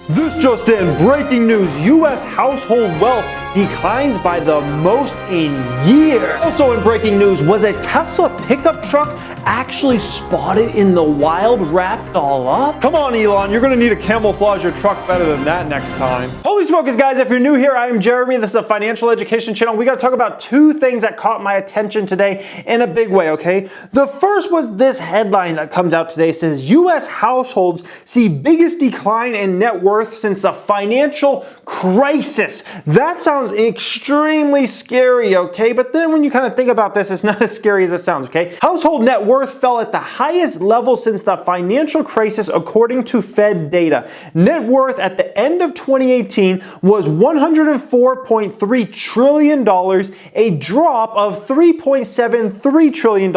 This just in, breaking news, U.S. household wealth declines by the most in years. Also in breaking news, was a Tesla pickup truck actually spotted in the wild, wrapped all up? Come on, Elon, you're gonna need to camouflage your truck better than that next time. Holy smokes, guys, if you're new here, I am Jeremy. This is a financial education channel. We gotta talk about two things that caught my attention today in a big way, okay? The first was this headline that comes out today. It says, U.S. households see biggest decline in net worth since the financial crisis. That sounds extremely scary, okay? But then when you kind of think about this, it's not as scary as it sounds, okay? Household net worth fell at the highest level since the financial crisis, according to Fed data. Net worth at the end of 2018 was $104.3 trillion, a drop of $3.73 trillion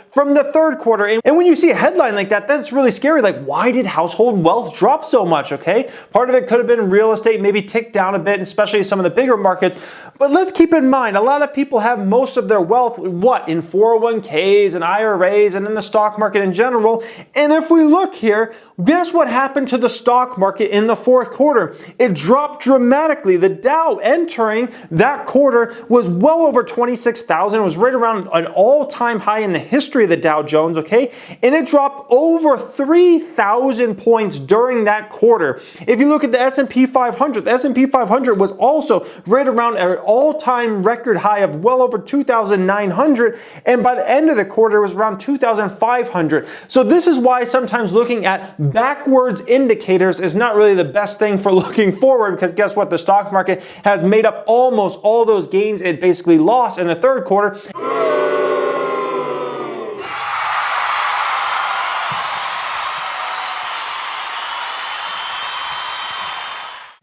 from the third quarter. And when you see a headline like that, that's really scary. Like, why did household wealth drop so much, okay? Part of it could have been real estate, maybe ticked down a bit, especially some of the bigger markets. But let's keep in mind, a lot of people have most of their wealth, in 401ks and IRAs and in the stock market in general. And if we look here, guess what happened to the stock market in the fourth quarter? It dropped dramatically. The Dow entering that quarter was well over 26,000. It was right around an all-time high in the history of the Dow Jones, okay? And it dropped over 3,000 points during that quarter. If you look at the S&P 500, the S&P 500 was also right around an all-time record high of well over 2,900, and by the end of the quarter it was around 2,500. So this is why sometimes looking at backwards indicators is not really the best thing for looking forward, because guess what? The stock market has made up almost all those gains it basically lost in the third quarter.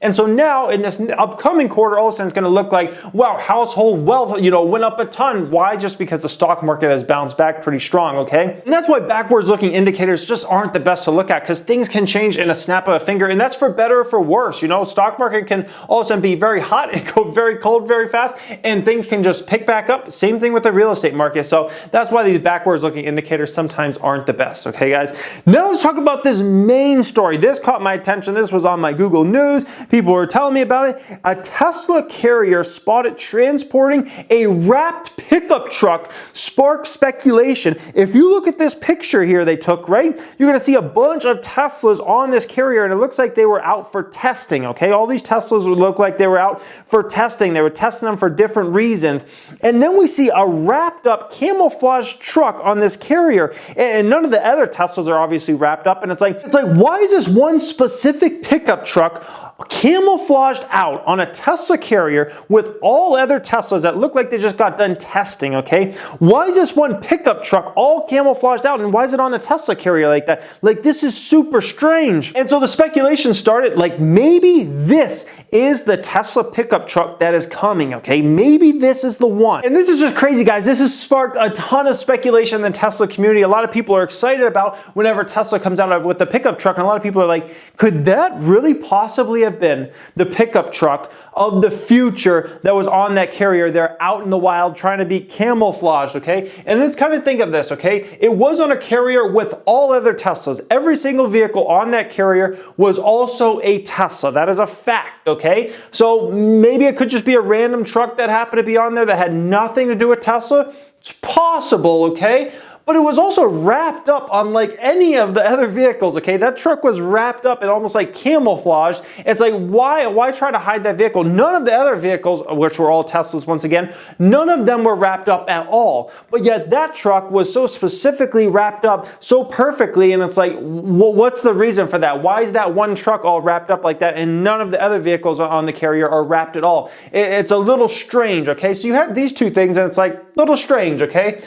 And so now in this upcoming quarter, all of a sudden it's going to look like, wow, household wealth, went up a ton. Why? Just because the stock market has bounced back pretty strong, okay? And that's why backwards looking indicators just aren't the best to look at, because things can change in a snap of a finger, and that's for better or for worse. Stock market can all of a sudden be very hot, it go very cold very fast, and things can just pick back up. Same thing with the real estate market. So that's why these backwards looking indicators sometimes aren't the best, okay, guys? Now let's talk about this main story. This caught my attention. This was on my Google News. People were telling me about it. A Tesla carrier spotted transporting a wrapped pickup truck sparked speculation. If you look at this picture here they took, right, you're going to see a bunch of Teslas on this carrier, and it looks like they were out for testing, okay? All these Teslas would look like they were out for testing. They were testing them for different reasons. And then we see a wrapped up camouflage truck on this carrier, and none of the other Teslas are obviously wrapped up. And it's like, why is this one specific pickup truck camouflaged out on a Tesla carrier with all other Teslas that look like they just got done testing, okay? Why is this one pickup truck all camouflaged out, and why is it on a Tesla carrier like that? Like, this is super strange. And so the speculation started, like, maybe this is the Tesla pickup truck that is coming, okay? Maybe this is the one. And this is just crazy, guys. This has sparked a ton of speculation in the Tesla community. A lot of people are excited about whenever Tesla comes out with the pickup truck, and a lot of people are like, could that really possibly have been the pickup truck of the future that was on that carrier? They're out in the wild trying to be camouflaged, okay? And let's kind of think of this, okay? It was on a carrier with all other Teslas. Every single vehicle on that carrier was also a Tesla. That is a fact, okay? So maybe it could just be a random truck that happened to be on there that had nothing to do with Tesla. It's possible, okay? But it was also wrapped up unlike any of the other vehicles, okay? That truck was wrapped up and almost like camouflaged. It's like, why try to hide that vehicle? None of the other vehicles, which were all Teslas once again, none of them were wrapped up at all. But yet that truck was so specifically wrapped up so perfectly, and it's like, what's the reason for that? Why is that one truck all wrapped up like that and none of the other vehicles on the carrier are wrapped at all? It's a little strange, okay? So you have these two things and it's like, a little strange, okay?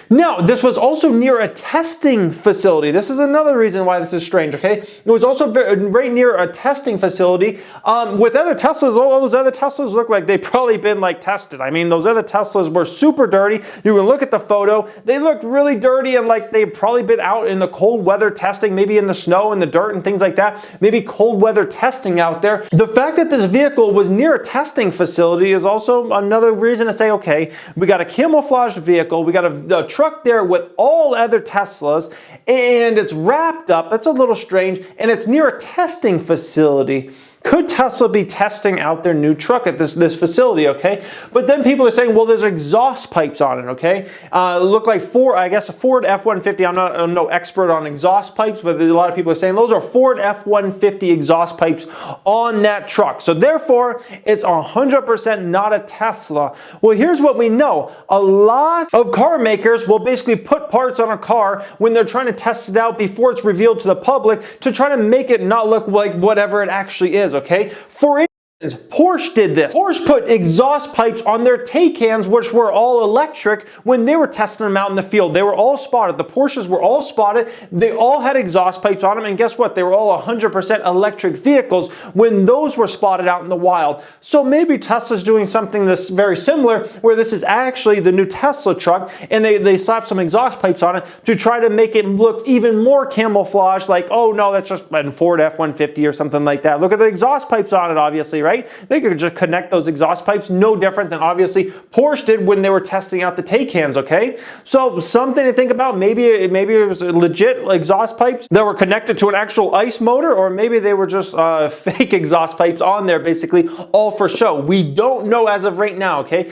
Now, this was also near a testing facility. This is another reason why this is strange, okay? It was also right near a testing facility. With other Teslas, all those other Teslas look like they've probably been like tested. I mean, those other Teslas were super dirty. You can look at the photo. They looked really dirty and like they've probably been out in the cold weather testing, maybe in the snow and the dirt and things like that. Maybe cold weather testing out there. The fact that this vehicle was near a testing facility is also another reason to say, okay, we got a camouflage camouflaged vehicle. We got a truck there with all other Teslas, and it's wrapped up. That's a little strange, and it's near a testing facility. Could Tesla be testing out their new truck at this facility, okay? But then people are saying, well, there's exhaust pipes on it, okay? Look like I guess a Ford F-150. I'm no expert on exhaust pipes, but a lot of people are saying those are Ford F-150 exhaust pipes on that truck. So therefore, it's 100% not a Tesla. Well, here's what we know. A lot of car makers will basically put parts on a car when they're trying to test it out before it's revealed to the public to try to make it not look like whatever it actually is. Okay, for instance, Porsche did this. Porsche put exhaust pipes on their Taycans, which were all electric, when they were testing them out in the field. They were all spotted. The Porsches were all spotted. They all had exhaust pipes on them, and guess what? They were all 100% electric vehicles when those were spotted out in the wild. So maybe Tesla's doing something that's very similar, where this is actually the new Tesla truck, and they slapped some exhaust pipes on it to try to make it look even more camouflaged, like, oh no, that's just a Ford F-150 or something like that. Look at the exhaust pipes on it, obviously, right? They could just connect those exhaust pipes, no different than obviously Porsche did when they were testing out the Taycans, okay? So something to think about. Maybe it was legit exhaust pipes that were connected to an actual ICE motor, or maybe they were just fake exhaust pipes on there, basically all for show. We don't know as of right now, okay?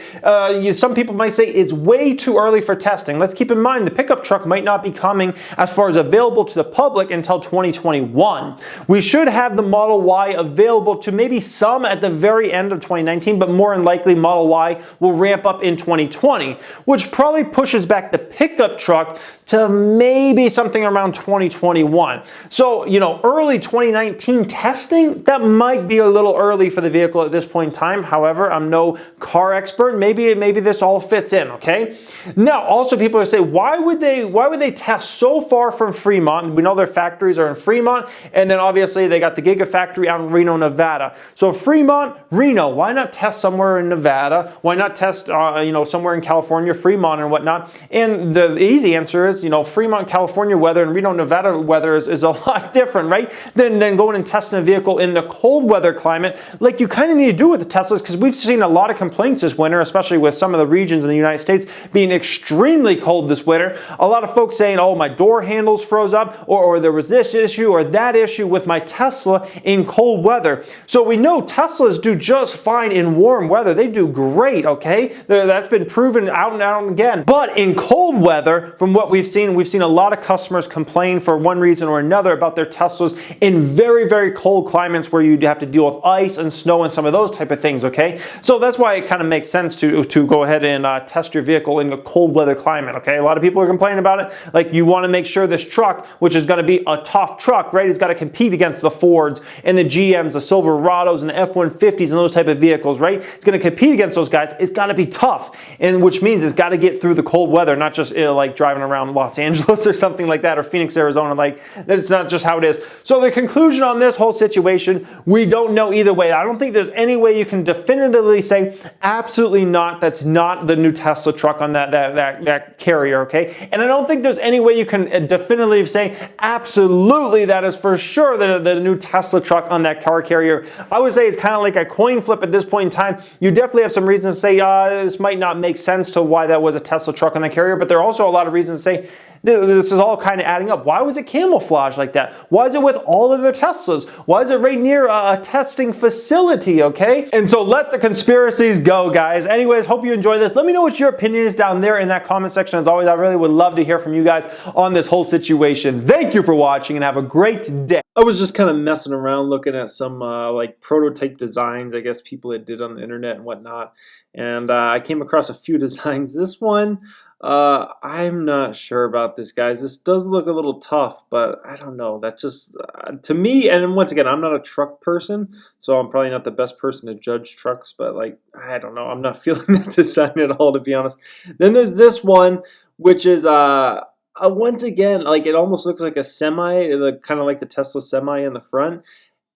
Some people might say it's way too early for testing. Let's keep in mind the pickup truck might not be coming as far as available to the public until 2021. We should have the Model Y available to maybe some at the very end of 2019, but more than likely Model Y will ramp up in 2020, which probably pushes back the pickup truck to maybe something around 2021. So, early 2019 testing, that might be a little early for the vehicle at this point in time. However, I'm no car expert. Maybe this all fits in, okay? Now, also people are saying, why would they test so far from Fremont? We know their factories are in Fremont, and then obviously they got the Gigafactory out in Reno, Nevada. So Fremont, Reno, why not test somewhere in Nevada? Why not test, somewhere in California, Fremont and whatnot? And the easy answer is, Fremont, California weather and Reno, Nevada weather is a lot different, right? Than going and testing a vehicle in the cold weather climate, like you kind of need to do with the Teslas, because we've seen a lot of complaints this winter, especially with some of the regions in the United States being extremely cold this winter. A lot of folks saying, oh, my door handles froze up, or there was this issue or that issue with my Tesla in cold weather. So we know Teslas do just fine in warm weather. They do great, okay? That's been proven out and again. But in cold weather, from what we've seen a lot of customers complain for one reason or another about their Teslas in very, very cold climates where you have to deal with ice and snow and some of those type of things, okay? So that's why it kind of makes sense to go ahead and test your vehicle in a cold weather climate, okay? A lot of people are complaining about it. Like, you want to make sure this truck, which is going to be a tough truck, right? It's got to compete against the Fords and the GMs, the Silverados and the F-150s and those type of vehicles, right? It's going to compete against those guys. It's got to be tough, and which means it's got to get through the cold weather, not just like driving around Los Angeles or something like that, or Phoenix, Arizona. Like, that's not just how it is. So the conclusion on this whole situation, we don't know either way. I don't think there's any way you can definitively say absolutely not, that's not the new Tesla truck on that carrier, okay? And I don't think there's any way you can definitively say absolutely that is for sure the new Tesla truck on that car carrier. I would say it's kind of like a coin flip at this point in time. You definitely have some reasons to say this might not make sense to why that was a Tesla truck on the carrier, but there are also a lot of reasons to say this is all kind of adding up. Why was it camouflaged like that? Why is it with all of their Teslas? Why is it right near a testing facility, okay? And so let the conspiracies go, guys. Anyways, hope you enjoyed this. Let me know what your opinion is down there in that comment section. As always, I really would love to hear from you guys on this whole situation. Thank you for watching and have a great day. I was just kind of messing around looking at some like prototype designs, I guess people had did on the internet and whatnot. And I came across a few designs. This one, I'm not sure about this, guys. This does look a little tough, but I don't know. That just, to me, and once again, I'm not a truck person, so I'm probably not the best person to judge trucks, but like, I don't know. I'm not feeling that design at all, to be honest. Then there's this one, which is, once again, like, it almost looks like a semi, kind of like the Tesla semi in the front,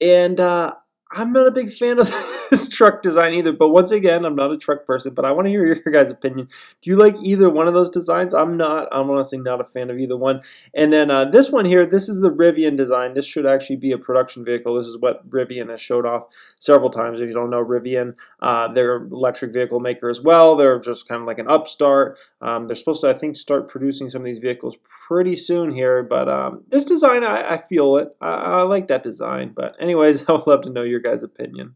and I'm not a big fan of this truck design either. But once again, I'm not a truck person, but I want to hear your guys' opinion. Do you like either one of those designs? I'm not. I'm honestly not a fan of either one. And then this one here, this is the Rivian design. This should actually be a production vehicle. This is what Rivian has showed off several times. If you don't know Rivian, they're an electric vehicle maker as well. They're just kind of like an upstart. They're supposed to, I think, start producing some of these vehicles pretty soon here. But this design, I feel it. I like that design. But anyways, I would love to know your guys' opinion.